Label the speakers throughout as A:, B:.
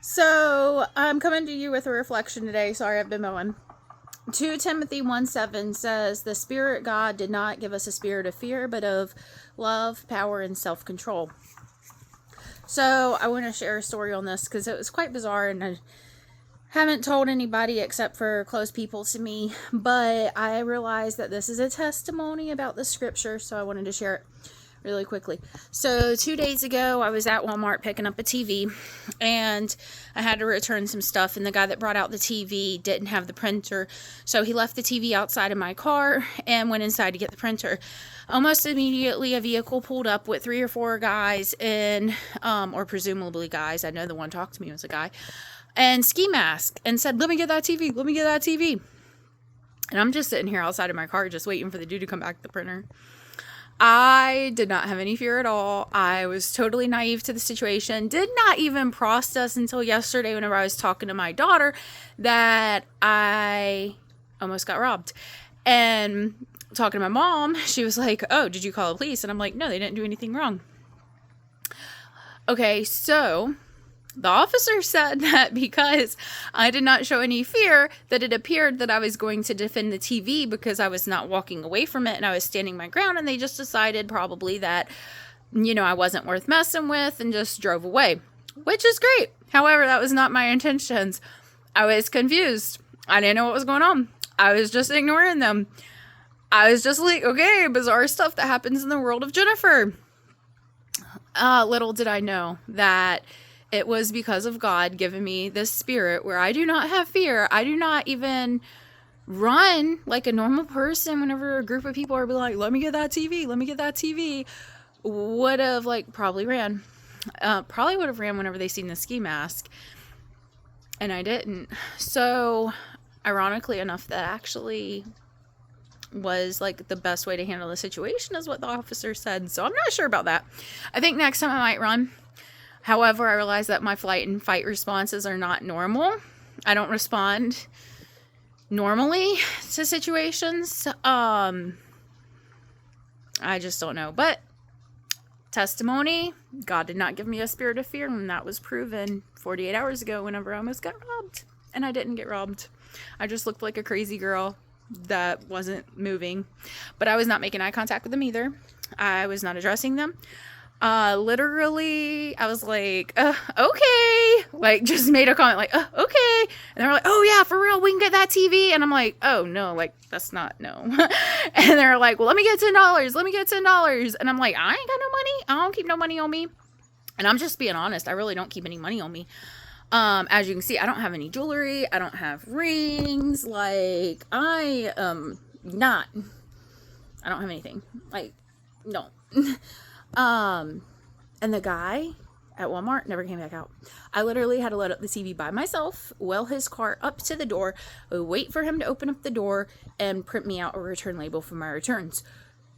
A: So I'm coming to you with a reflection today. Sorry, I've been mowing. 2 Timothy 1:7 says, "The Spirit God did not give us a spirit of fear, but of love, power, and self-control." So I want to share a story on this because it was quite bizarre, and I haven't told anybody except for close people to me. But I realized that this is a testimony about the scripture, so I wanted to share it really quickly. So 2 days ago, I was at Walmart picking up a TV, and I had to return some stuff, and the guy that brought out the TV didn't have the printer, so he left the TV outside of my car and went inside to get the printer. Almost immediately, a vehicle pulled up with 3 or 4 guys in, or presumably guys, I know the one talked to me was a guy, and ski mask, and said, "Let me get that TV, let me get that TV." And I'm just sitting here outside of my car just waiting for the dude to come back to the printer. I did not have any fear at all. I was totally naive to the situation. Did not even process until yesterday whenever I was talking to my daughter that I almost got robbed. And talking to my mom, she was like, "Oh, did you call the police?" And I'm like, "No, they didn't do anything wrong." Okay, so the officer said that because I did not show any fear, that it appeared that I was going to defend the TV because I was not walking away from it and I was standing my ground, and they just decided probably that, I wasn't worth messing with and just drove away, which is great. However, that was not my intentions. I was confused. I didn't know what was going on. I was just ignoring them. I was just like, okay, bizarre stuff that happens in the world of Jennifer. Little did I know that it was because of God giving me this spirit where I do not have fear. I do not even run like a normal person whenever a group of people are like, "Let me get that TV, let me get that TV." Would have probably ran. Probably would have ran whenever they seen the ski mask. And I didn't. So ironically enough, that actually was the best way to handle the situation is what the officer said. So I'm not sure about that. I think next time I might run. However, I realize that my flight and fight responses are not normal. I don't respond normally to situations. I just don't know. But testimony, God did not give me a spirit of fear, and that was proven 48 hours ago whenever I almost got robbed. And I didn't get robbed. I just looked like a crazy girl that wasn't moving. But I was not making eye contact with them either. I was not addressing them. Literally, I was like, okay, just made a comment okay. And they were like, "Oh yeah, for real, we can get that TV." And I'm like, "Oh no, that's not, no." And they're like, "Well, let me get $10. Let me get $10. And I'm like, "I ain't got no money. I don't keep no money on me." And I'm just being honest. I really don't keep any money on me. As you can see, I don't have any jewelry. I don't have rings. I don't have anything. No. And the guy at Walmart never came back out. I literally had to load up the TV by myself, wheel his car up to the door, wait for him to open up the door, and print me out a return label for my returns.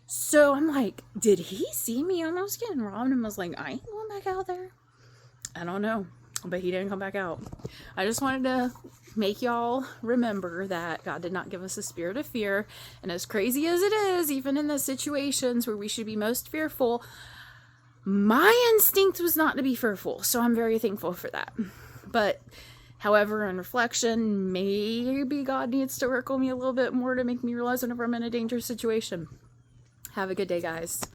A: So I'm like, did he see me almost getting robbed and was like, "I ain't going back out there"? I don't know, but he didn't come back out. I just wanted to make y'all remember that God did not give us a spirit of fear. And as crazy as it is, even in the situations where we should be most fearful, my instinct was not to be fearful. So I'm very thankful for that. But however, in reflection, maybe God needs to work on me a little bit more to make me realize whenever I'm in a dangerous situation. Have a good day, guys.